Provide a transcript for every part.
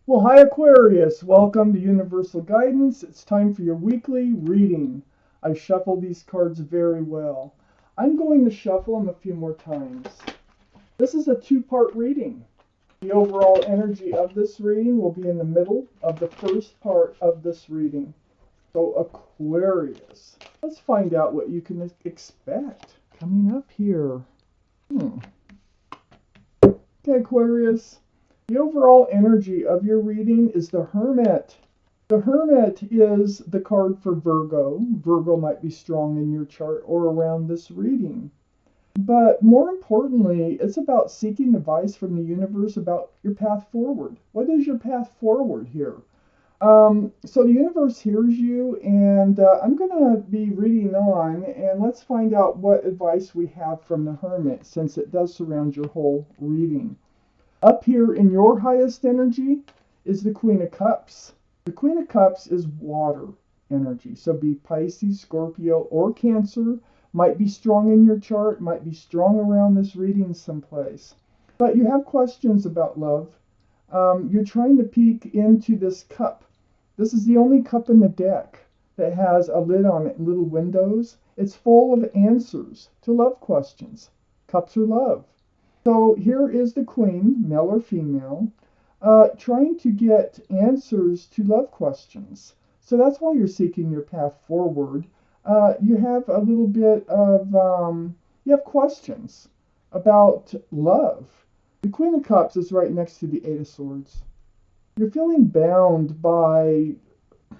Well, hi Aquarius, welcome to Universal Guidance. It's time for your weekly reading. I shuffle these cards very well. I'm going to shuffle them a few more times. This is a two-part reading. The overall energy of this reading will be in the middle of the first part of this reading. So Aquarius, let's find out what you can expect coming up here. Okay, Aquarius. The overall energy of your reading is the Hermit. The Hermit is the card for Virgo. Virgo might be strong in your chart or around this reading. But more importantly, it's about seeking advice from the universe about your path forward. What is your path forward here? So the universe hears you, and I'm going to be reading on, and let's find out what advice we have from the Hermit, since it does surround your whole reading. Up here in your highest energy is the Queen of Cups. The Queen of Cups is water energy. So be Pisces, Scorpio, or Cancer. Might be strong in your chart, might be strong around this reading someplace. But you have questions about love. You're trying to peek into this cup. This is the only cup in the deck that has a lid on it, little windows. It's full of answers to love questions. Cups are love. So here is the Queen, male or female, trying to get answers to love questions. So that's why you're seeking your path forward. You have a little bit of, you have questions about love. The Queen of Cups is right next to the Eight of Swords. You're feeling bound by,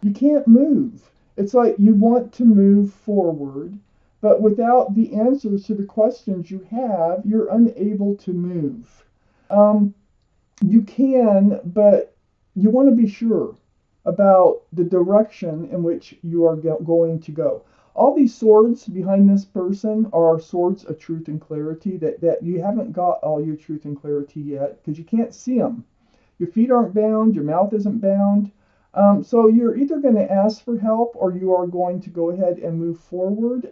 you can't move. It's like you want to move forward, but without the answers to the questions you have, you're unable to move. You can, but you want to be sure about the direction in which you are going to go. All these swords behind this person are swords of truth and clarity, that you haven't got all your truth and clarity yet because you can't see them. Your feet aren't bound, your mouth isn't bound. So you're either going to ask for help or you are going to go ahead and move forward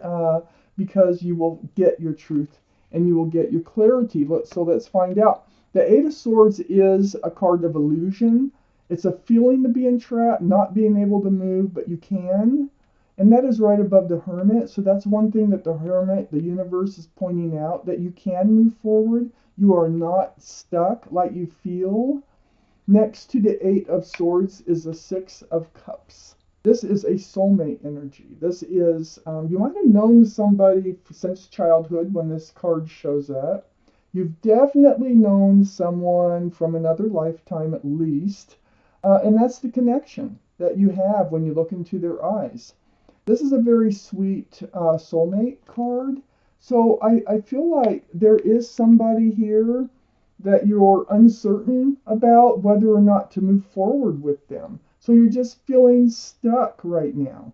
because you will get your truth and you will get your clarity. So let's find out. The Eight of Swords is a card of illusion. It's a feeling to be entrapped, not being able to move, but you can. And that is right above the Hermit. So that's one thing that the Hermit, the universe, is pointing out, that you can move forward. You are not stuck like you feel. Next to the Eight of Swords is the Six of Cups. This is a soulmate energy. This is, you might have known somebody since childhood when this card shows up. You've definitely known someone from another lifetime at least. And that's the connection that you have when you look into their eyes. This is a very sweet soulmate card. So I feel like there is somebody here that you're uncertain about whether or not to move forward with them. So you're just feeling stuck right now.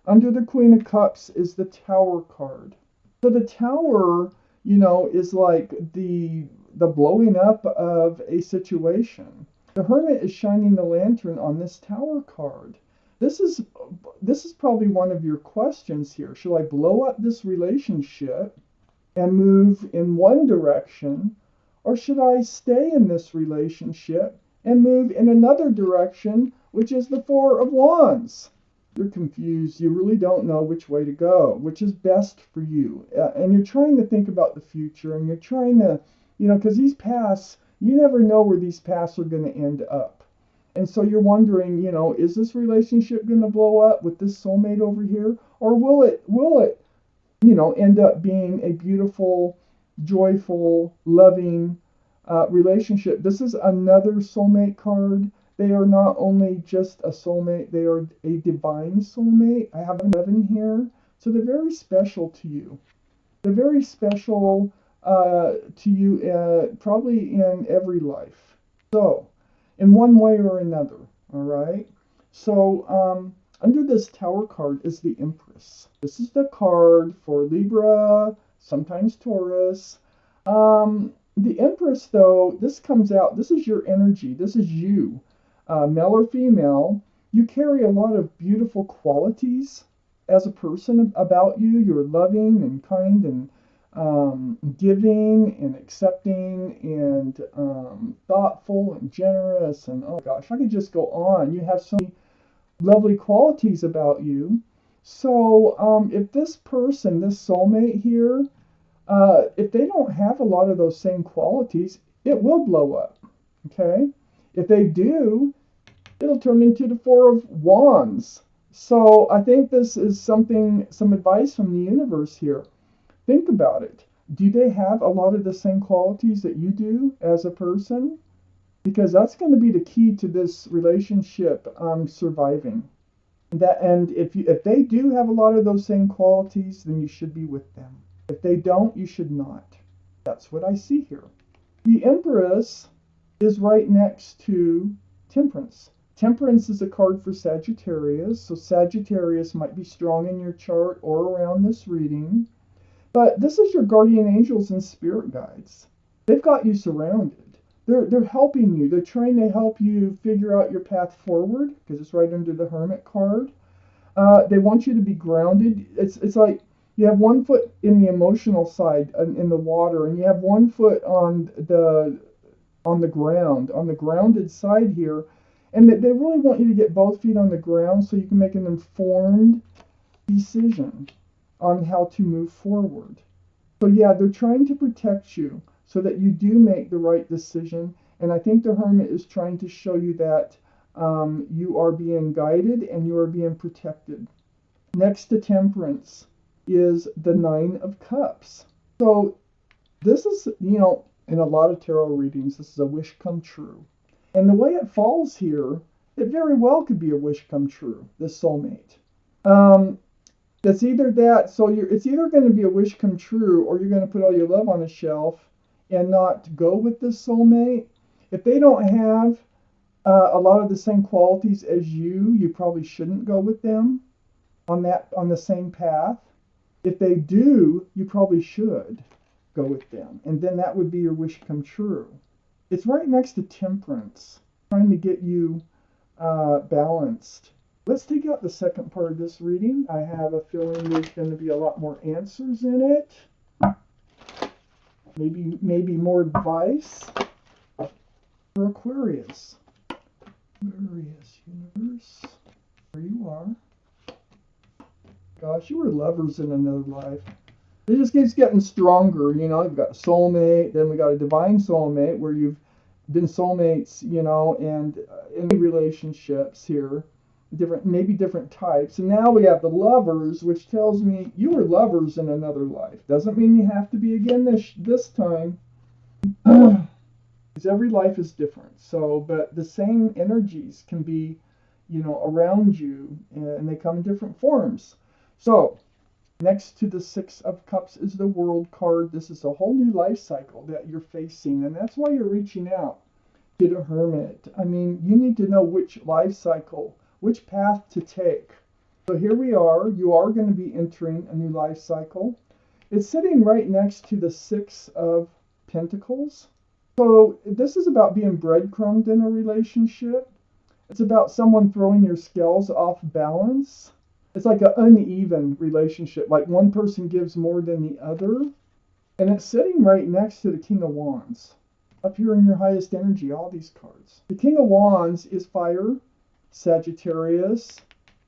Under the Queen of Cups is the Tower card. So the Tower, is like the blowing up of a situation. The Hermit is shining the lantern on this Tower card. This is probably one of your questions here. Should I blow up this relationship and move in one direction, or should I stay in this relationship and move in another direction, which is the Four of Wands? You're confused. You really don't know which way to go, which is best for you. And you're trying to think about the future, and you're trying to, because these paths, you never know where these paths are going to end up. And so you're wondering, is this relationship going to blow up with this soulmate over here? Or will it, end up being a beautiful, joyful, loving relationship? This is another soulmate card. They are not only just a soulmate, they are a divine soulmate. I have 11 here. So they're very special to you. They're very special to you probably in every life. So, in one way or another, all right? So, under this Tower card is the Empress. This is the card for Libra, sometimes Taurus. The Empress, though, this comes out, this is your energy. This is you, male or female. You carry a lot of beautiful qualities as a person about you. You're loving and kind and giving and accepting and thoughtful and generous. And oh gosh, I could just go on. You have so many lovely qualities about you. So if this person, this soulmate here, if they don't have a lot of those same qualities, it will blow up. Okay? If they do, it'll turn into the Four of Wands. So I think this is some advice from the universe here. Think about it. Do they have a lot of the same qualities that you do as a person? Because that's going to be the key to this relationship surviving. And if they do have a lot of those same qualities, then you should be with them. If they don't, you should not. That's what I see here. The Empress is right next to Temperance. Temperance is a card for Sagittarius, so Sagittarius might be strong in your chart or around this reading. But this is your guardian angels and spirit guides. They've got you surrounded. They're helping you. They're trying to help you figure out your path forward, because it's right under the Hermit card. They want you to be grounded. It's like you have one foot in the emotional side in the water, and you have one foot on the ground, on the grounded side here. And they really want you to get both feet on the ground so you can make an informed decision on how to move forward. So yeah, they're trying to protect you so that you do make the right decision. And I think the Hermit is trying to show you that you are being guided and you are being protected. Next to Temperance is the Nine of Cups. So this is, in a lot of tarot readings, this is a wish come true. And the way it falls here, it very well could be a wish come true, this soulmate. It's either that, so it's either going to be a wish come true, or you're going to put all your love on a shelf and not go with this soulmate. If they don't have a lot of the same qualities as you probably shouldn't go with them on the same path. If they do, you probably should go with them, and then that would be your wish come true. It's right next to Temperance, trying to get you balanced. Let's take out the second part of this reading. I have a feeling there's going to be a lot more answers in it. Maybe more advice for Aquarius. Aquarius universe, there you are. Gosh, you were lovers in another life. It just keeps getting stronger, You've got a soulmate, then we got a divine soulmate where you've been soulmates, and in relationships here, maybe different types. And now we have the lovers, which tells me you were lovers in another life. Doesn't mean you have to be again this time. Because every life is different. So, but the same energies can be, around you, and they come in different forms. So, next to the Six of Cups is the World card. This is a whole new life cycle that you're facing, and that's why you're reaching out to the Hermit. I mean, you need to know which life cycle, which path to take. So here we are. You are going to be entering a new life cycle. It's sitting right next to the Six of Pentacles. So this is about being breadcrumbed in a relationship. It's about someone throwing your scales off balance. It's like an uneven relationship, like one person gives more than the other. And it's sitting right next to the King of Wands. Up here in your highest energy, all these cards. The King of Wands is fire, Sagittarius,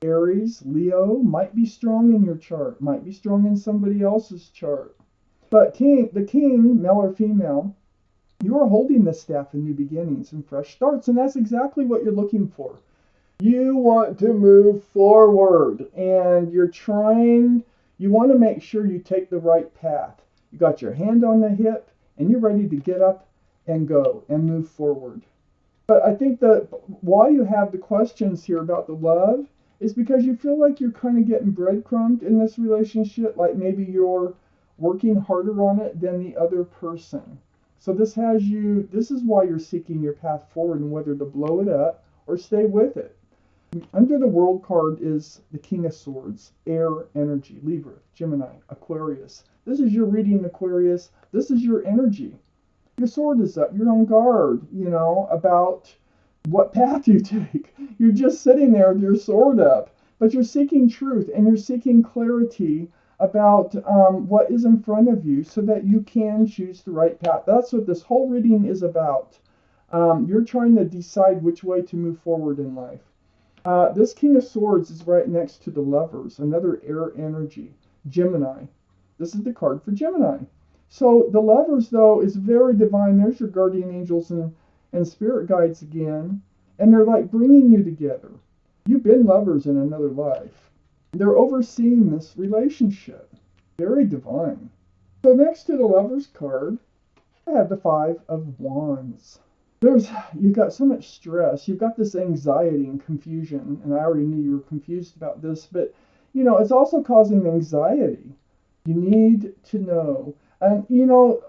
Aries, Leo. Might be strong in your chart, might be strong in somebody else's chart. But the king, male or female, you are holding the staff of new beginnings and fresh starts, and that's exactly what you're looking for. You want to move forward, and you want to make sure you take the right path. You got your hand on the hip, and you're ready to get up and go and move forward. But I think that why you have the questions here about the love is because you feel like you're kind of getting breadcrumbed in this relationship, like maybe you're working harder on it than the other person. So this is why you're seeking your path forward and whether to blow it up or stay with it. Under the World card is the King of Swords, air energy, Libra, Gemini, Aquarius. This is your reading, Aquarius. This is your energy. Your sword is up. You're on guard, about what path you take. You're just sitting there with your sword up, but you're seeking truth and you're seeking clarity about what is in front of you so that you can choose the right path. That's what this whole reading is about. You're trying to decide which way to move forward in life. This King of Swords is right next to the Lovers, another air energy, Gemini. This is the card for Gemini. So the Lovers, though, is very divine. There's your guardian angels and spirit guides again. And they're like bringing you together. You've been lovers in another life. They're overseeing this relationship. Very divine. So next to the Lovers card, I have the Five of Wands. You've got so much stress. You've got this anxiety and confusion. And I already knew you were confused about this. But, it's also causing anxiety. You need to know. And,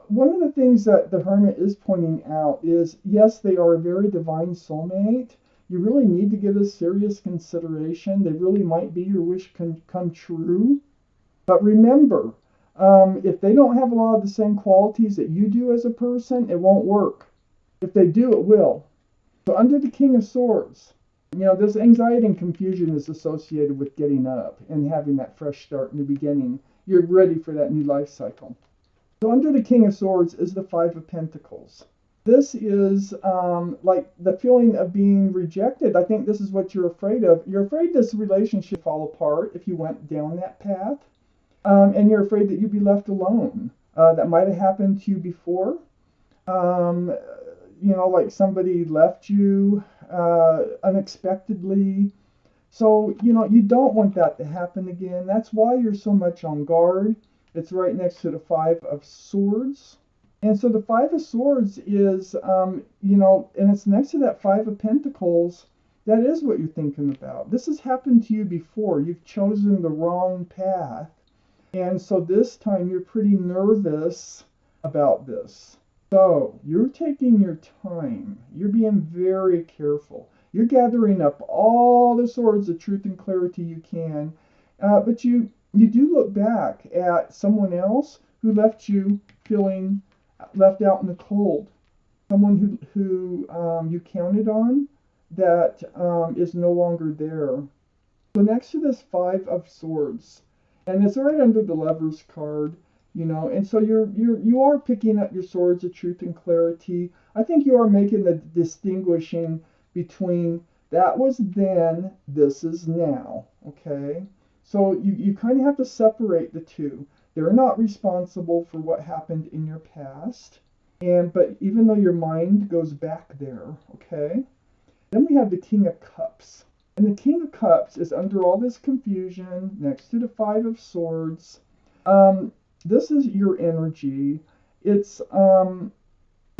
one of the things that the Hermit is pointing out is, yes, they are a very divine soulmate. You really need to give this serious consideration. They really might be your wish can come true. But remember, if they don't have a lot of the same qualities that you do as a person, it won't work. If they do, it will. So under the King of Swords, this anxiety and confusion is associated with getting up and having that fresh start, new beginning. You're ready for that new life cycle. So under the King of Swords is the Five of Pentacles. This is like the feeling of being rejected. I think this is what you're afraid of. You're afraid this relationship will fall apart if you went down that path. And you're afraid that you'd be left alone. That might have happened to you before. Like somebody left you unexpectedly. So, you don't want that to happen again. That's why you're so much on guard. It's right next to the Five of Swords. And so the Five of Swords is, and it's next to that Five of Pentacles. That is what you're thinking about. This has happened to you before. You've chosen the wrong path. And so this time you're pretty nervous about this. So you're taking your time. You're being very careful. You're gathering up all the swords of truth and clarity you can. But you do look back at someone else who left you feeling left out in the cold. Someone who you counted on that is no longer there. So next to this Five of Swords, and it's right under the Lovers card, and so you are picking up your swords of truth and clarity. I think you are making the distinguishing between that was then, this is now, okay? So you kind of have to separate the two. They're not responsible for what happened in your past, but even though your mind goes back there, okay? Then we have the King of Cups. And the King of Cups is under all this confusion next to the Five of Swords. This is your energy. It's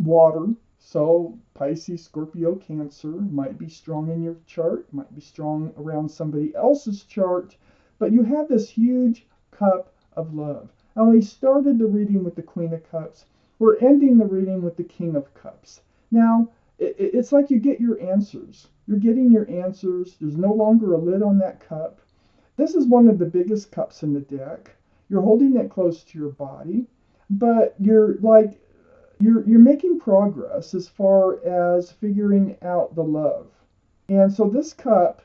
water. So Pisces, Scorpio, Cancer might be strong in your chart, might be strong around somebody else's chart. But you have this huge cup of love. And we started the reading with the Queen of Cups. We're ending the reading with the King of Cups. Now, it's like you get your answers. You're getting your answers. There's no longer a lid on that cup. This is one of the biggest cups in the deck. You're holding it close to your body, but you're making progress as far as figuring out the love. And so this cup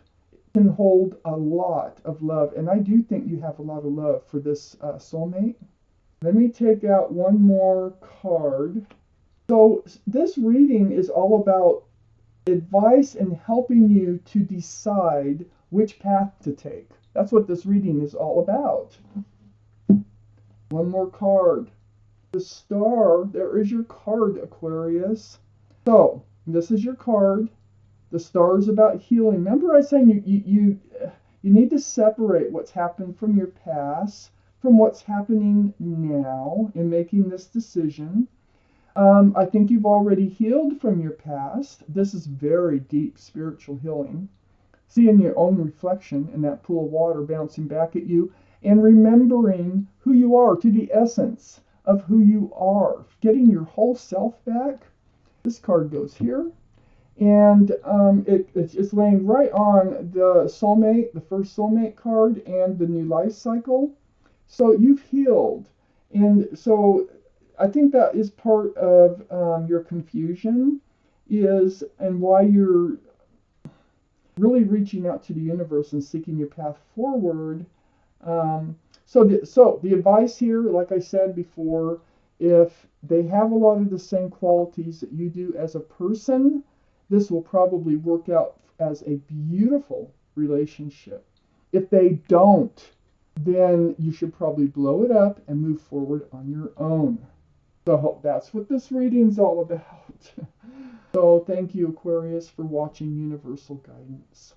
can hold a lot of love, and I do think you have a lot of love for this soulmate. Let me take out one more card. So this reading is all about advice and helping you to decide which path to take. That's what this reading is all about. One more card. The Star. There is your card, Aquarius. So this is your card. The Star is about healing. Remember I said you need to separate what's happened from your past from what's happening now in making this decision. I think you've already healed from your past. This is very deep spiritual healing. Seeing your own reflection in that pool of water bouncing back at you and remembering who you are to the essence of who you are. Getting your whole self back. This card goes here. And it's laying right on the soulmate, the first soulmate card, and the new life cycle. So you've healed. And so I think that is part of your confusion and why you're really reaching out to the universe and seeking your path forward. So the advice here, like I said before, if they have a lot of the same qualities that you do as a person, this will probably work out as a beautiful relationship. If they don't, then you should probably blow it up and move forward on your own. So that's what this reading's all about. So thank you, Aquarius, for watching Universal Guidance.